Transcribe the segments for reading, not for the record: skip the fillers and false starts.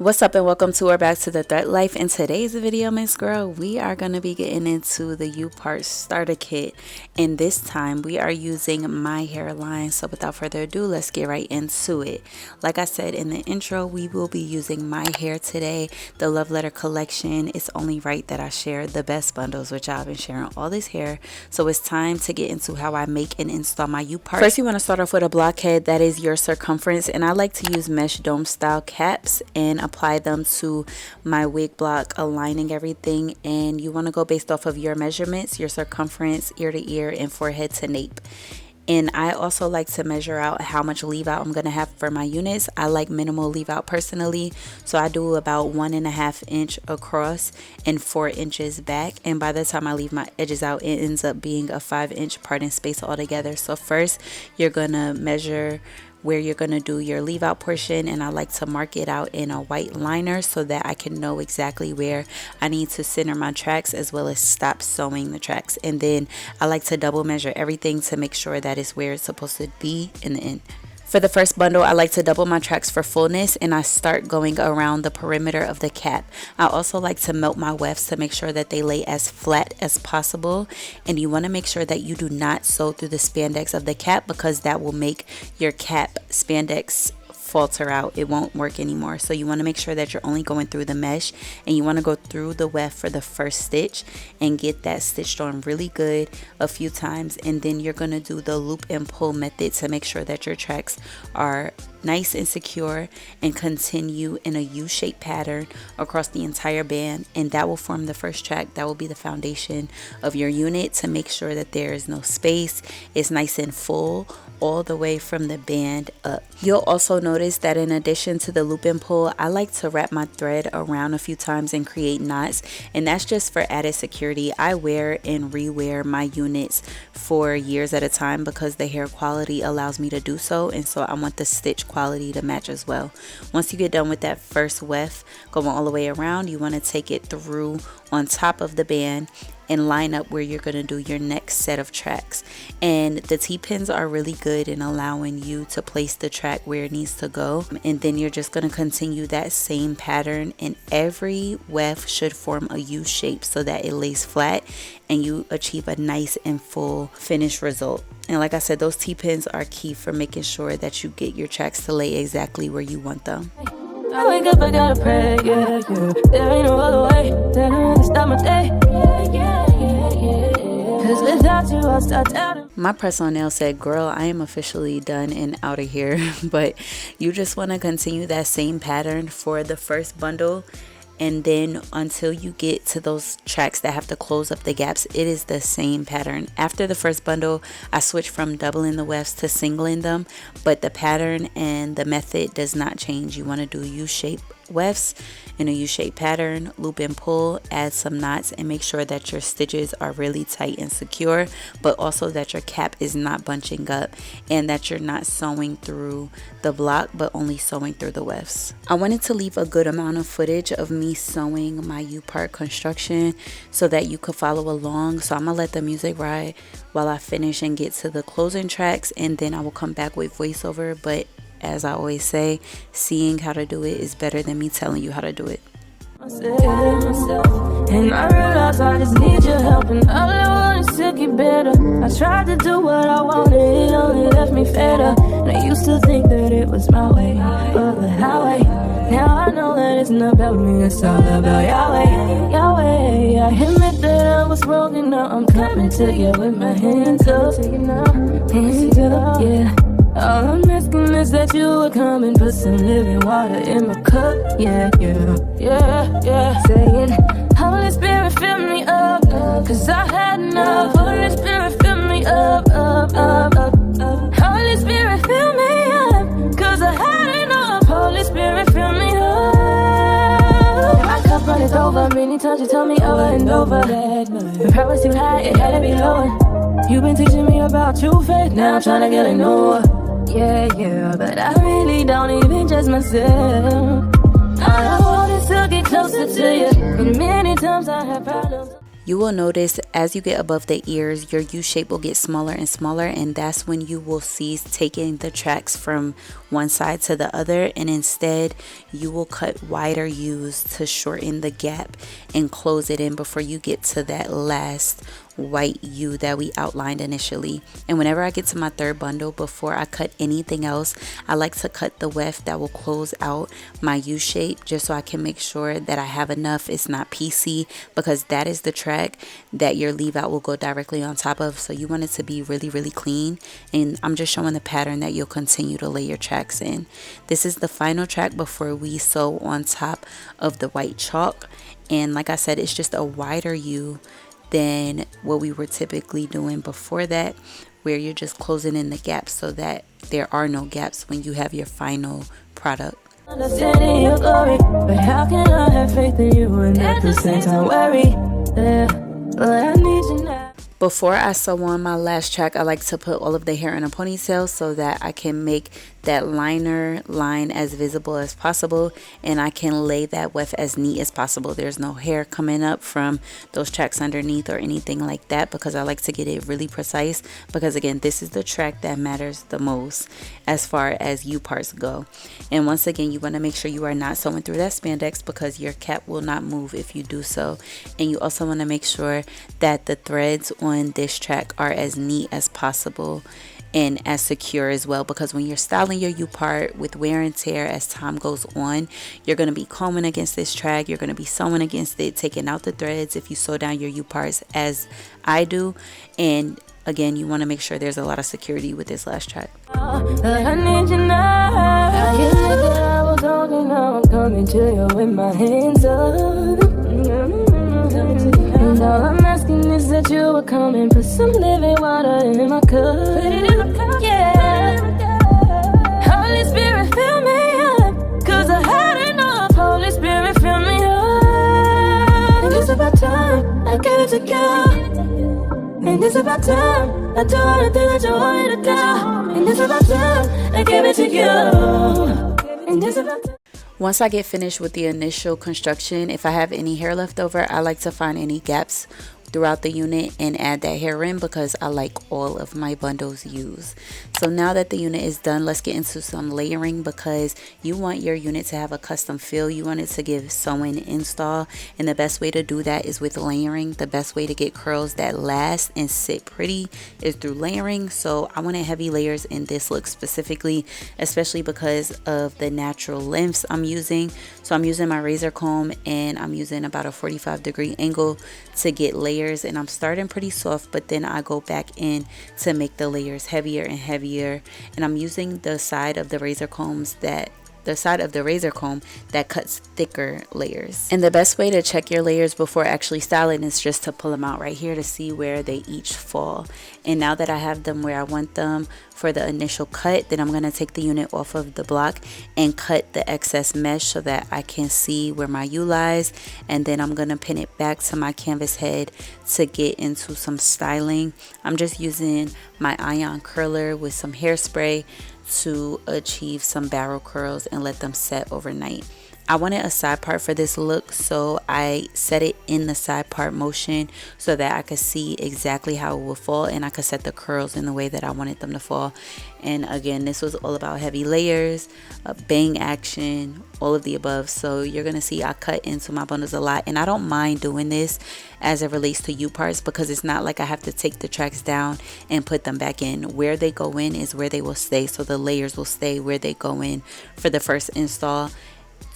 What's up and welcome to or back to the Threat Life. In today's video, Miss Girl, we are going to be getting into the U-Part starter kit, and this time we are using my hairline. So without further ado, let's get right into it. Like I said in the intro, we will be using my hair today, the Love Letter collection. It's only right that I share the best bundles, which I've been sharing all this hair. So it's time to get into how I make and install my U-Part. First, you want to start off with a blockhead that is your circumference, and I like to use mesh dome style caps and apply them to my wig block, aligning everything. And you want to go based off of your measurements, your circumference, ear to ear, and forehead to nape. And I also like to measure out how much leave out I'm going to have for my units. I like minimal leave out personally, so I do about 1.5 inch across and 4 inches back. And by the time I leave my edges out, it ends up being a 5-inch parting space altogether. So first, you're going to measure where you're going to do your leave out portion, and I like to mark it out in a white liner so that I can know exactly where I need to center my tracks as well as stop sewing the tracks. And then I like to double measure everything to make sure that it's where it's supposed to be in the end. For the first bundle, I like to double my tracks for fullness, and I start going around the perimeter of the cap. I also like to melt my wefts to make sure that they lay as flat as possible. And you want to make sure that you do not sew through the spandex of the cap, because that will make your cap spandex falter out. It won't work anymore. So you want to make sure that you're only going through the mesh, and you want to go through the weft for the first stitch and get that stitched on really good a few times. And then you're going to do the loop and pull method to make sure that your tracks are nice and secure and continue in a U-shaped pattern across the entire band. And that will form the first track. That will be the foundation of your unit to make sure that there is no space. It's nice and full all the way from the band up. You'll also notice that in addition to the loop and pull, I like to wrap my thread around a few times and create knots, and that's just for added security. I wear and rewear my units for years at a time because the hair quality allows me to do so, and so I want the stitch quality to match as well. Once you get done with that first weft going all the way around, you want to take it through on top of the band and line up where you're going to do your next set of tracks. And the T-pins are really good in allowing you to place the track where it needs to go. And then you're just going to continue that same pattern, and every weft should form a U shape so that it lays flat and you achieve a nice and full finished result. And like I said, those T-pins are key for making sure that you get your tracks to lay exactly where you want them. I wake up, I gotta pray, yeah, yeah. There ain't no other way, then I start my day, yeah. Cause without you, I'll start doubting. My press-on nail said, girl, I am officially done and out of here. But you just want to continue that same pattern for the first bundle, and then until you get to those tracks that have to close up the gaps, it is the same pattern. After the first bundle, I switched from doubling the wefts to singling them, but the pattern and the method does not change. You want to do U-shaped wefts in a U-shaped pattern, loop and pull, add some knots, and make sure that your stitches are really tight and secure, but also that your cap is not bunching up and that you're not sewing through the block but only sewing through the wefts. I wanted to leave a good amount of footage of me sewing my U-Part construction so that you could follow along. So I'm gonna let the music ride while I finish and get to the closing tracks, and then I will come back with voiceover. But as I always say, seeing how to do it is better than me telling you how to do it. And I realize I just need your help, and all I want is to get better. I tried to do what I wanted, it only left me fatter. And I used to think that it was my way, or the highway. Now I know that it's not about me, it's all about Yahweh, Yahweh. I admit that I was wrong, and now I'm coming to you with my hands up, hands up, yeah. All I'm asking is that you would come and put some living water in my cup, yeah, yeah, yeah, yeah. Saying, Holy Spirit, fill me up, cause I had enough. Holy Spirit, fill me up, up, up, up, up. Holy Spirit, fill me up, cause I had enough. Holy Spirit, fill me up. My cup runneth over, many times you told me over and over that the prayer was too high, it had to be lower. You've been teaching me about true faith, now I'm trying to get it more. Yeah, yeah, but I really don't even trust myself. All I want is to get closer to you, and many times I have problems. You will notice as you get above the ears, your U shape will get smaller and smaller, and that's when you will cease taking the tracks from one side to the other, and instead you will cut wider U's to shorten the gap and close it in before you get to that last white U that we outlined initially. And whenever I get to my third bundle, before I cut anything else, I like to cut the weft that will close out my U shape, just so I can make sure that I have enough, it's not piecey, because that is the track that your leave out will go directly on top of. So you want it to be really, really clean, and I'm just showing the pattern that you'll continue to lay your tracks in. This is the final track before we sew on top of the white chalk, and like I said, it's just a wider U than what we were typically doing before that, where you're just closing in the gaps so that there are no gaps when you have your final product. Understanding your glory, but how can I have faith in you and at the same time worry? But I need you now. Before I sew on my last track, I like to put all of the hair in a ponytail so that I can make that liner line as visible as possible, and I can lay that weft as neat as possible. There's no hair coming up from those tracks underneath or anything like that, because I like to get it really precise, because again, this is the track that matters the most as far as U parts go. And once again, you want to make sure you are not sewing through that spandex, because your cap will not move if you do so. And you also want to make sure that the threads on this track are as neat as possible and as secure as well, because when you're styling your U part with wear and tear as time goes on, you're going to be combing against this track, you're going to be sewing against it, taking out the threads if you sew down your U parts as I do. And again, you want to make sure there's a lot of security with this last track. I need you now. You look at I was talking, now I'm coming to you with my hands up. And all I'm asking is that you will come and put some living water in my cup. Yeah. Holy Spirit, fill me up, 'cause I had enough. Holy Spirit, fill me up. And it's about time I gave it to you. And it's about time I do everything that you want me to do. And it's about time I gave it to you. And it's about time. Once I get finished with the initial construction, if I have any hair left over, I like to find any gaps throughout the unit and add that hair in, because I like all of my bundles used. So now that the unit is done, let's get into some layering, because you want your unit to have a custom feel. You want it to give sewing install, and the best way to do that is with layering. The best way to get curls that last and sit pretty is through layering. So I wanted heavy layers in this look specifically, especially because of the natural lengths I'm using. So I'm using my razor comb, and I'm using about a 45-degree angle to get layers, and I'm starting pretty soft, but then I go back in to make the layers heavier and heavier. And I'm using the side of the razor comb that cuts thicker layers. And the best way to check your layers before actually styling is just to pull them out right here to see where they each fall. And now that I have them where I want them for the initial cut, then I'm going to take the unit off of the block and cut the excess mesh so that I can see where my U lies, and then I'm going to pin it back to my canvas head to get into some styling. I'm just using my iron curler with some hairspray to achieve some barrel curls and let them set overnight. I wanted a side part for this look, so I set it in the side part motion so that I could see exactly how it would fall, and I could set the curls in the way that I wanted them to fall. And again, this was all about heavy layers, bang action, all of the above. So you're gonna see I cut into my bundles a lot, and I don't mind doing this as it relates to U parts, because it's not like I have to take the tracks down and put them back in. Where they go in is where they will stay, so the layers will stay where they go in for the first install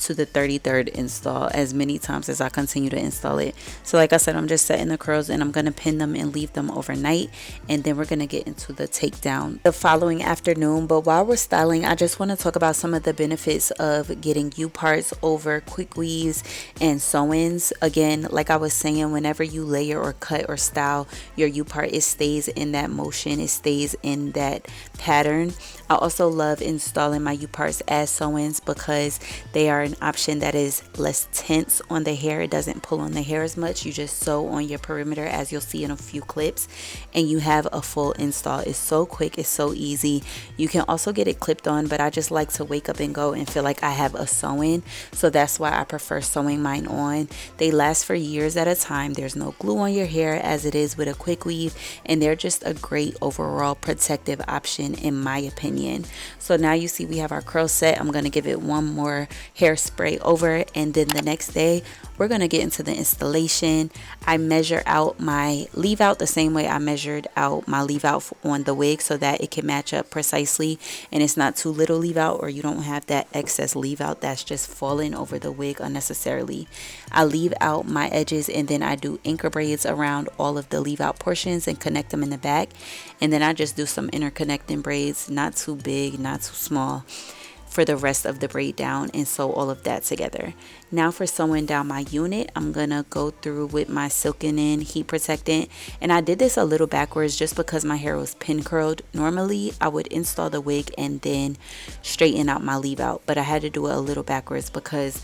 to the 33rd install, as many times as I continue to install it. So like I said, I'm just setting the curls, and I'm going to pin them and leave them overnight, and then we're going to get into the takedown the following afternoon. But while we're styling, I just want to talk about some of the benefits of getting U parts over quick weaves and sew-ins. Again, like I was saying, whenever you layer or cut or style your U part, it stays in that motion, it stays in that pattern. I also love installing my U-parts as sew-ins because they are an option that is less tense on the hair. It doesn't pull on the hair as much. You just sew on your perimeter, as you'll see in a few clips, and you have a full install. It's so quick, it's so easy. You can also get it clipped on, but I just like to wake up and go and feel like I have a sew-in, so that's why I prefer sewing mine on. They last for years at a time. There's no glue on your hair as it is with a quick weave, and they're just a great overall protective option in my opinion. So now you see we have our curl set. I'm going to give it one more hairspray over, and then the next day we're going to get into the installation. I measure out my leave out the same way I measured out my leave out on the wig, so that it can match up precisely and it's not too little leave out, or you don't have that excess leave out that's just falling over the wig unnecessarily. I leave out my edges, and then I do anchor braids around all of the leave out portions and connect them in the back, and then I just do some interconnecting braids, not too big, not too small, for the rest of the braid down, and sew all of that together. Now for sewing down my unit, I'm gonna go through with my silken in heat protectant, and I did this a little backwards just because my hair was pin curled. Normally I would install the wig and then straighten out my leave out, but I had to do it a little backwards because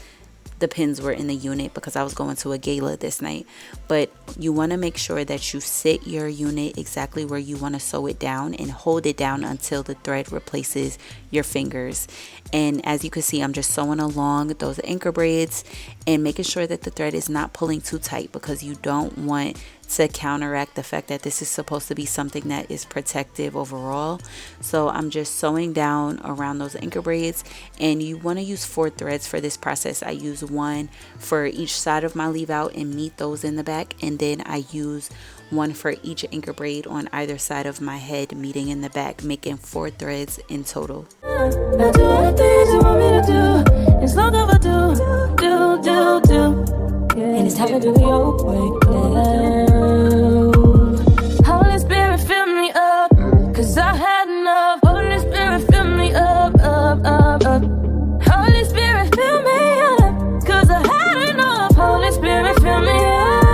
the pins were in the unit, because I was going to a gala this night. But you want to make sure that you sit your unit exactly where you want to sew it down, and hold it down until the thread replaces your fingers. And as you can see, I'm just sewing along those anchor braids and making sure that the thread is not pulling too tight, because you don't want to counteract the fact that this is supposed to be something that is protective overall. So I'm just sewing down around those anchor braids, and you want to use 4 threads for this process. I use 1 for each side of my leave out and meet those in the back, and then I use 1 for each anchor braid on either side of my head meeting in the back, making 4 threads in total. I do all the things you want me to do. It's long overdue. And it's time to do it your way. Holy Spirit, fill me up, 'cause I had enough. Holy Spirit, fill me up. Holy Spirit, fill me up, 'cause I had enough. Holy Spirit, fill me up.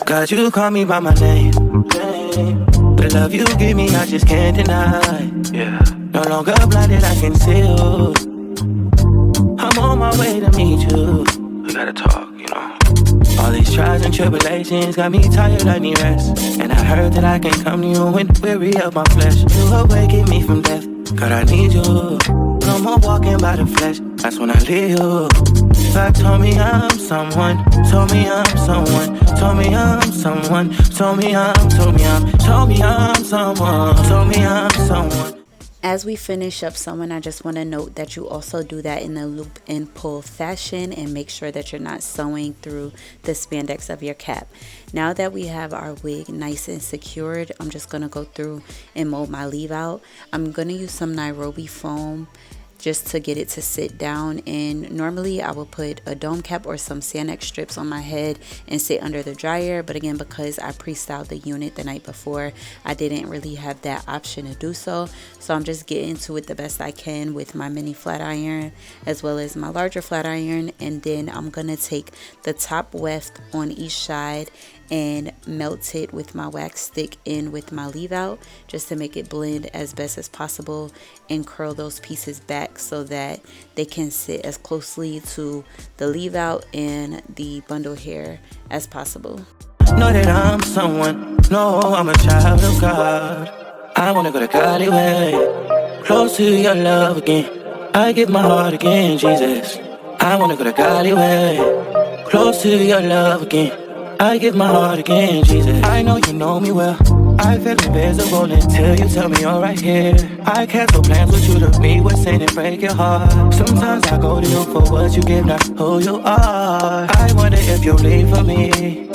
God, you call me by my name. The love you give me, I just can't deny. Yeah. No longer blinded, I can see you. I'm on my way to meet you. We gotta talk, you know. All these trials and tribulations got me tired, I need rest. And I heard that I can come to you when weary of my flesh. You awaken me from death, God, I need you. No more walking by the flesh, that's when I leave you. God told me I'm someone, told me I'm someone, told me I'm someone, told me I'm someone. As we finish up sewing, I just want to note that you also do that in a loop and pull fashion, and make sure that you're not sewing through the spandex of your cap. Now that we have our wig nice and secured, I'm just going to go through and mold my leave out. I'm going to use some Nairobi foam just to get it to sit down, and normally I will put a dome cap or some Sanex strips on my head and sit under the dryer, but again, because I pre-styled the unit the night before, I didn't really have that option to do so. So I'm just getting to it the best I can with my mini flat iron as well as my larger flat iron, and then I'm gonna take the top weft on each side and melt it with my wax stick in with my leave out, just to make it blend as best as possible, and curl those pieces back so that they can sit as closely to the leave out and the bundle hair as possible. Know that I'm someone, no, I'm a child of God. I wanna go to Godly way, close to your love again. I give my heart again, Jesus. I wanna go to Godly way, close to your love again. I give my heart again, Jesus. I know you know me well. I feel invisible until you tell me you're right here. I cancel plans with you to meet with sin and break your heart. Sometimes I go to you for what you give, not who you are. I wonder if you'll leave for me.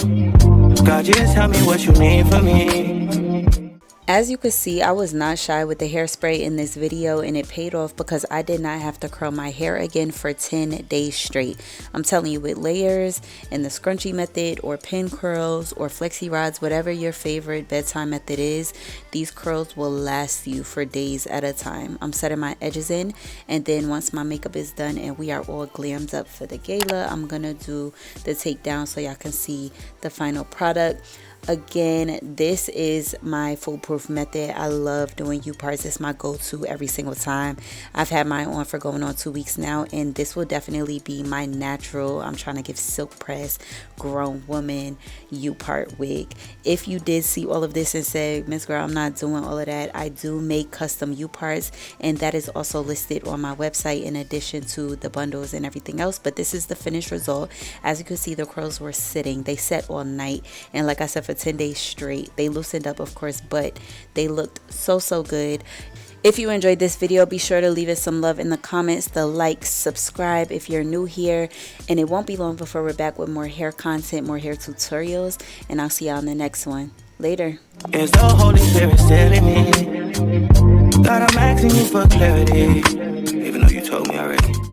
God, just tell me what you need from me. As you can see, I was not shy with the hairspray in this video, and it paid off because I did not have to curl my hair again for 10 days straight. I'm telling you, with layers and the scrunchie method or pin curls or flexi rods, whatever your favorite bedtime method is, these curls will last you for days at a time. I'm setting my edges in, and then once my makeup is done and we are all glammed up for the gala, I'm gonna do the takedown so y'all can see the final product. Again, this is my foolproof method. I love doing U-parts. It's my go-to every single time. I've had mine on for going on 2 weeks now, and this will definitely be my natural, I'm trying to give silk press, grown woman U-part wig. If you did see all of this and say, Miss Girl, I'm not doing all of that, I do make custom U-parts, and that is also listed on my website in addition to the bundles and everything else. But this is the finished result. As you can see, the curls were sitting. They set all night, and like I said, for 10 days straight. They loosened up, of course, but they looked so good. If you enjoyed this video, be sure to leave us some love in the comments, the like, subscribe if you're new here, and it won't be long before we're back with more hair content, more hair tutorials, and I'll see y'all in the next one. Later. It's the Holy Spirit still in me. God, I'm asking you for clarity.